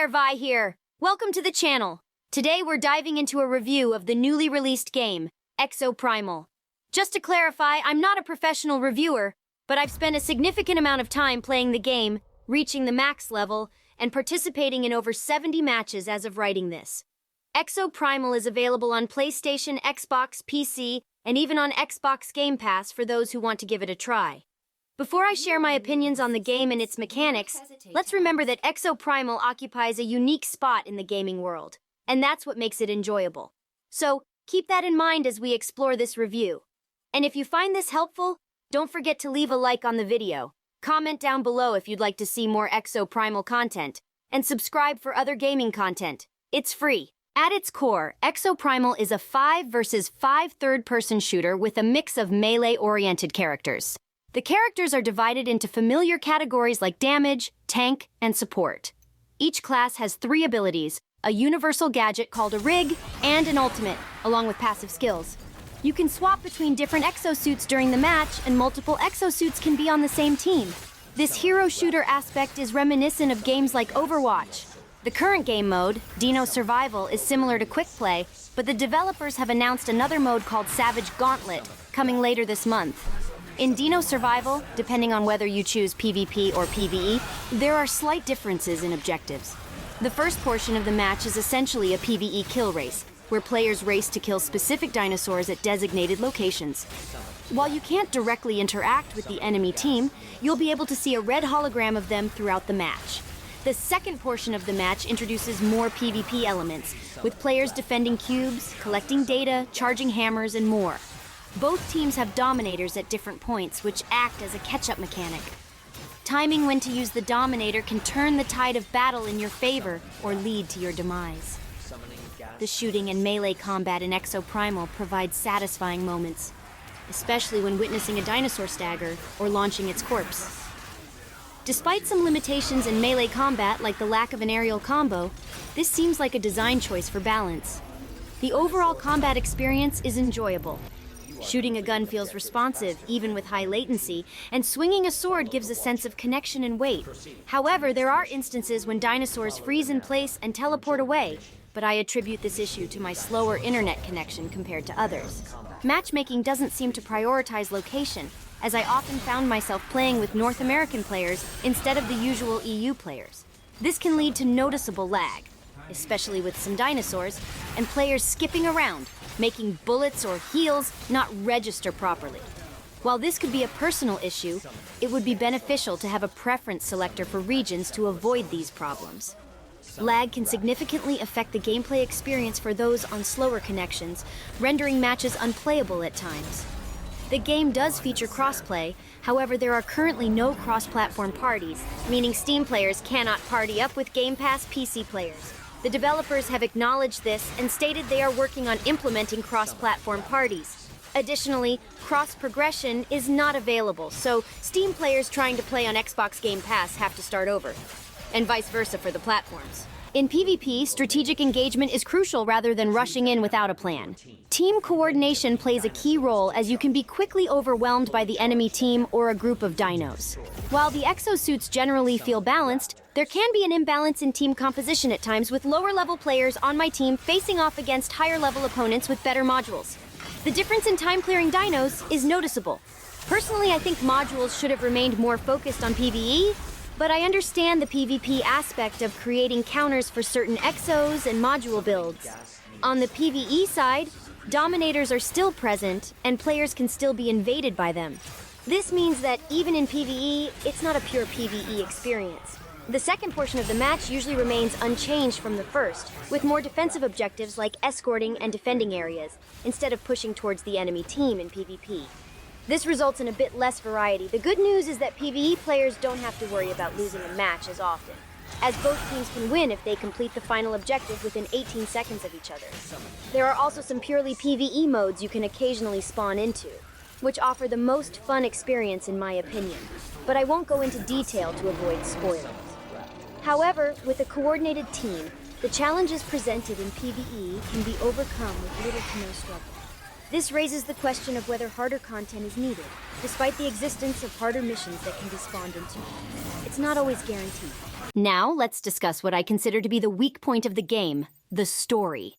there, Vi here! Welcome to the channel. Today we're diving into a review of the newly released game, Exoprimal. Just to clarify, I'm not a professional reviewer, but I've spent a significant amount of time playing the game, reaching the max level, and participating in over 70 matches as of writing this. Exoprimal is available on PlayStation, Xbox, PC, and even on Xbox Game Pass for those who want to give it a try. Before I share my opinions on the game and its mechanics, let's remember that Exoprimal occupies a unique spot in the gaming world, and that's what makes it enjoyable. So, keep that in mind as we explore this review. And if you find this helpful, don't forget to leave a like on the video, comment down below if you'd like to see more Exoprimal content, and subscribe for other gaming content. It's free. At its core, Exoprimal is a 5 versus 5 third-person shooter with a mix of melee-oriented characters. The characters are divided into familiar categories like damage, tank, and support. Each class has 3 abilities, a universal gadget called a rig, and an ultimate, along with passive skills. You can swap between different exosuits during the match, and multiple exosuits can be on the same team. This hero shooter aspect is reminiscent of games like Overwatch. The current game mode, Dino Survival, is similar to Quick Play, but the developers have announced another mode called Savage Gauntlet, coming later this month. In Dino Survival, depending on whether you choose PvP or PvE, there are slight differences in objectives. The first portion of the match is essentially a PvE kill race, where players race to kill specific dinosaurs at designated locations. While you can't directly interact with the enemy team, you'll be able to see a red hologram of them throughout the match. The second portion of the match introduces more PvP elements, with players defending cubes, collecting data, charging hammers, and more. Both teams have dominators at different points, which act as a catch-up mechanic. Timing when to use the dominator can turn the tide of battle in your favor or lead to your demise. The shooting and melee combat in Exoprimal provides satisfying moments, especially when witnessing a dinosaur stagger or launching its corpse. Despite some limitations in melee combat, like the lack of an aerial combo, this seems like a design choice for balance. The overall combat experience is enjoyable. Shooting a gun feels responsive, even with high latency, and swinging a sword gives a sense of connection and weight. However, there are instances when dinosaurs freeze in place and teleport away, but I attribute this issue to my slower internet connection compared to others. Matchmaking doesn't seem to prioritize location, as I often found myself playing with North American players instead of the usual EU players. This can lead to noticeable lag, especially with some dinosaurs, and players skipping around, making bullets or heals not register properly. While this could be a personal issue, it would be beneficial to have a preference selector for regions to avoid these problems. Lag can significantly affect the gameplay experience for those on slower connections, rendering matches unplayable at times. The game does feature crossplay, however there are currently no cross-platform parties, meaning Steam players cannot party up with Game Pass PC players. The developers have acknowledged this and stated they are working on implementing cross-platform parties. Additionally, cross-progression is not available, so Steam players trying to play on Xbox Game Pass have to start over, and vice versa for the platforms. In PvP, strategic engagement is crucial rather than rushing in without a plan. Team coordination plays a key role, as you can be quickly overwhelmed by the enemy team or a group of dinos. While the exosuits generally feel balanced, there can be an imbalance in team composition at times, with lower-level players on my team facing off against higher-level opponents with better modules. The difference in time-clearing dinos is noticeable. Personally, I think modules should have remained more focused on PvE, but I understand the PvP aspect of creating counters for certain exos and module builds. On the PvE side, dominators are still present, and players can still be invaded by them. This means that even in PvE, it's not a pure PvE experience. The second portion of the match usually remains unchanged from the first, with more defensive objectives like escorting and defending areas, instead of pushing towards the enemy team in PvP. This results in a bit less variety. The good news is that PvE players don't have to worry about losing a match as often, as both teams can win if they complete the final objective within 18 seconds of each other. There are also some purely PvE modes you can occasionally spawn into, which offer the most fun experience in my opinion, but I won't go into detail to avoid spoilers. However, with a coordinated team, the challenges presented in PvE can be overcome with little to no struggle. This raises the question of whether harder content is needed, despite the existence of harder missions that can be spawned into. It's not always guaranteed. Now, let's discuss what I consider to be the weak point of the game, the story.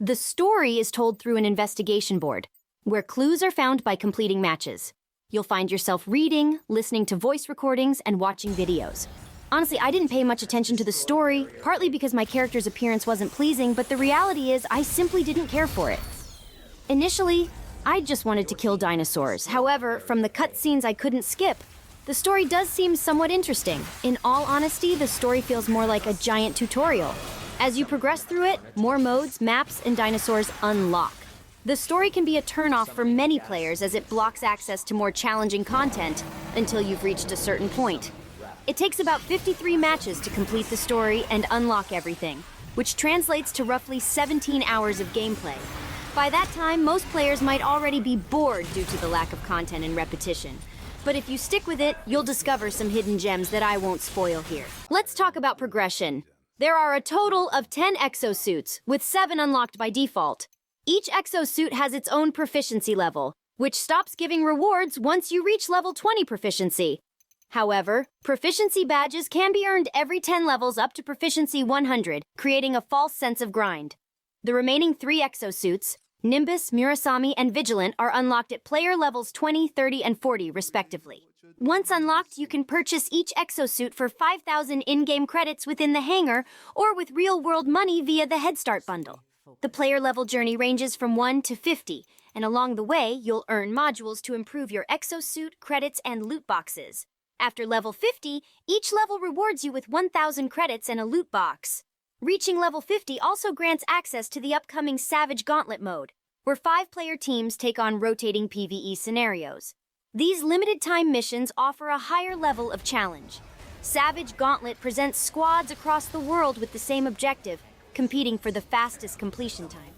The story is told through an investigation board, where clues are found by completing matches. You'll find yourself reading, listening to voice recordings, and watching videos. Honestly, I didn't pay much attention to the story, partly because my character's appearance wasn't pleasing, but the reality is I simply didn't care for it. Initially, I just wanted to kill dinosaurs. However, from the cutscenes I couldn't skip, the story does seem somewhat interesting. In all honesty, the story feels more like a giant tutorial. As you progress through it, more modes, maps, and dinosaurs unlock. The story can be a turn-off for many players as it blocks access to more challenging content until you've reached a certain point. It takes about 53 matches to complete the story and unlock everything, which translates to roughly 17 hours of gameplay. By that time, most players might already be bored due to the lack of content and repetition. But if you stick with it, you'll discover some hidden gems that I won't spoil here. Let's talk about progression. There are a total of 10 exosuits, with 7 unlocked by default. Each exosuit has its own proficiency level, which stops giving rewards once you reach level 20 proficiency. However, proficiency badges can be earned every 10 levels up to proficiency 100, creating a false sense of grind. The remaining 3 exosuits, Nimbus, Murasami, and Vigilant, are unlocked at player levels 20, 30, and 40, respectively. Once unlocked, you can purchase each exosuit for 5,000 in-game credits within the hangar or with real-world money via the Head Start bundle. The player-level journey ranges from 1 to 50, and along the way, you'll earn modules to improve your exosuit, credits, and loot boxes. After level 50, each level rewards you with 1,000 credits and a loot box. Reaching level 50 also grants access to the upcoming Savage Gauntlet mode, where 5-player teams take on rotating PvE scenarios. These limited-time missions offer a higher level of challenge. Savage Gauntlet presents squads across the world with the same objective, competing for the fastest completion time.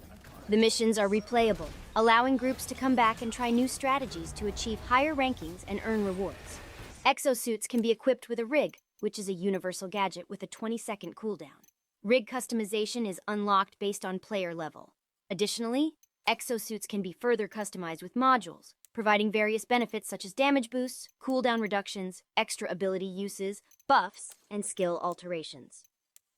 The missions are replayable, allowing groups to come back and try new strategies to achieve higher rankings and earn rewards. Exosuits can be equipped with a rig, which is a universal gadget with a 20-second cooldown. Rig customization is unlocked based on player level. Additionally, exosuits can be further customized with modules, providing various benefits such as damage boosts, cooldown reductions, extra ability uses, buffs, and skill alterations.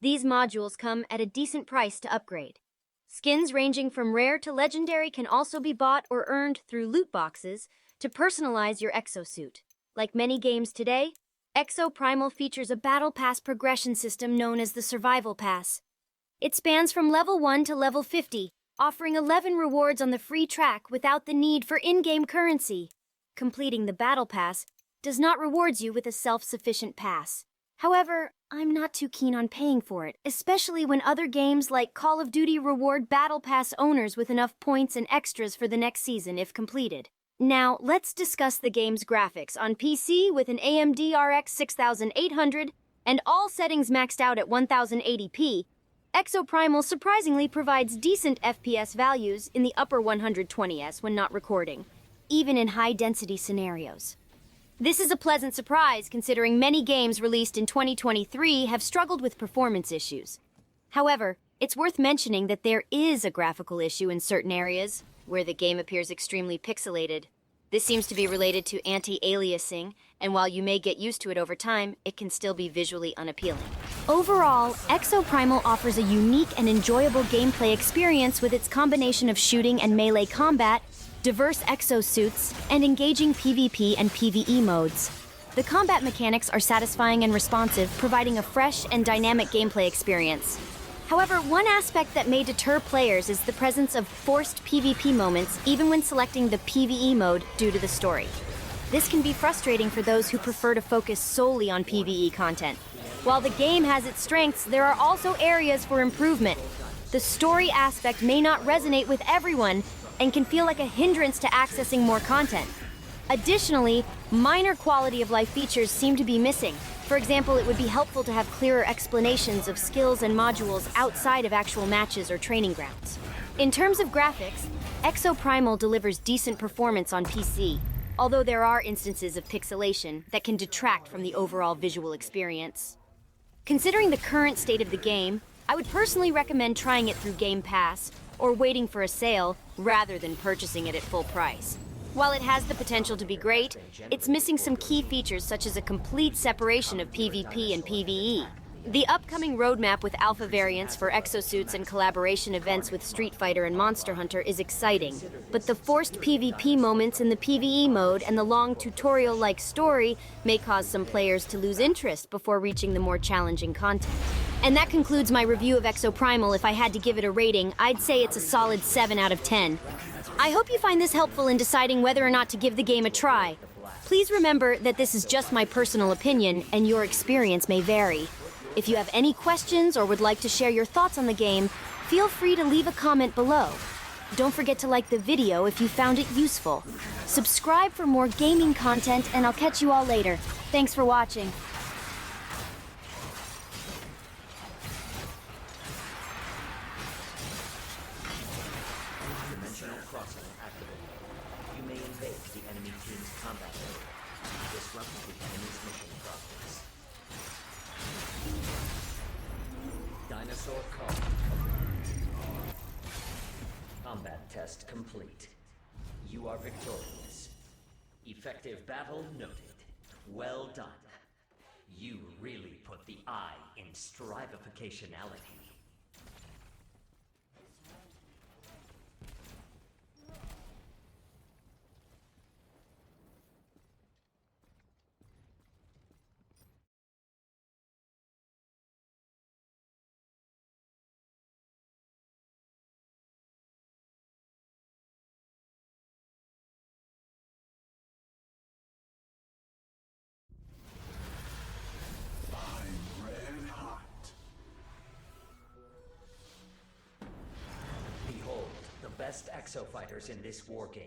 These modules come at a decent price to upgrade. Skins ranging from rare to legendary can also be bought or earned through loot boxes to personalize your exosuit. Like many games today, Exoprimal features a battle pass progression system known as the Survival Pass. It spans from level 1 to level 50, offering 11 rewards on the free track without the need for in-game currency. Completing the Battle Pass does not reward you with a self-sufficient pass. However, I'm not too keen on paying for it, especially when other games like Call of Duty reward Battle Pass owners with enough points and extras for the next season if completed. Now, let's discuss the game's graphics. On PC with an AMD RX 6800 and all settings maxed out at 1080p, Exoprimal surprisingly provides decent FPS values in the upper 120s when not recording, even in high-density scenarios. This is a pleasant surprise considering many games released in 2023 have struggled with performance issues. However, it's worth mentioning that there is a graphical issue in certain areas, where the game appears extremely pixelated. This seems to be related to anti-aliasing, and while you may get used to it over time, it can still be visually unappealing. Overall, Exoprimal offers a unique and enjoyable gameplay experience with its combination of shooting and melee combat, diverse exosuits, and engaging PvP and PvE modes. The combat mechanics are satisfying and responsive, providing a fresh and dynamic gameplay experience. However, one aspect that may deter players is the presence of forced PvP moments even when selecting the PvE mode due to the story. This can be frustrating for those who prefer to focus solely on PvE content. While the game has its strengths, there are also areas for improvement. The story aspect may not resonate with everyone and can feel like a hindrance to accessing more content. Additionally, minor quality of life features seem to be missing. For example, it would be helpful to have clearer explanations of skills and modules outside of actual matches or training grounds. In terms of graphics, Exoprimal delivers decent performance on PC, although there are instances of pixelation that can detract from the overall visual experience. Considering the current state of the game, I would personally recommend trying it through Game Pass, or waiting for a sale rather than purchasing it at full price. While it has the potential to be great, it's missing some key features such as a complete separation of PvP and PvE. The upcoming roadmap with alpha variants for exosuits and collaboration events with Street Fighter and Monster Hunter is exciting, but the forced PvP moments in the PvE mode and the long tutorial-like story may cause some players to lose interest before reaching the more challenging content. And that concludes my review of Exoprimal. If I had to give it a rating, I'd say it's a solid 7 out of 10. I hope you find this helpful in deciding whether or not to give the game a try. Please remember that this is just my personal opinion, and your experience may vary. If you have any questions or would like to share your thoughts on the game, feel free to leave a comment below. Don't forget to like the video if you found it useful. Subscribe for more gaming content, and I'll catch you all later. Thanks for watching. Dimensional crossing activated. You may invade the enemy team's combat area. Disrupt the enemy's mission progress. Dinosaur call. Combat test complete. You are victorious. Effective battle noted. Well done. You really put the I in strivificationality. Behold, the best exo fighters in this war game.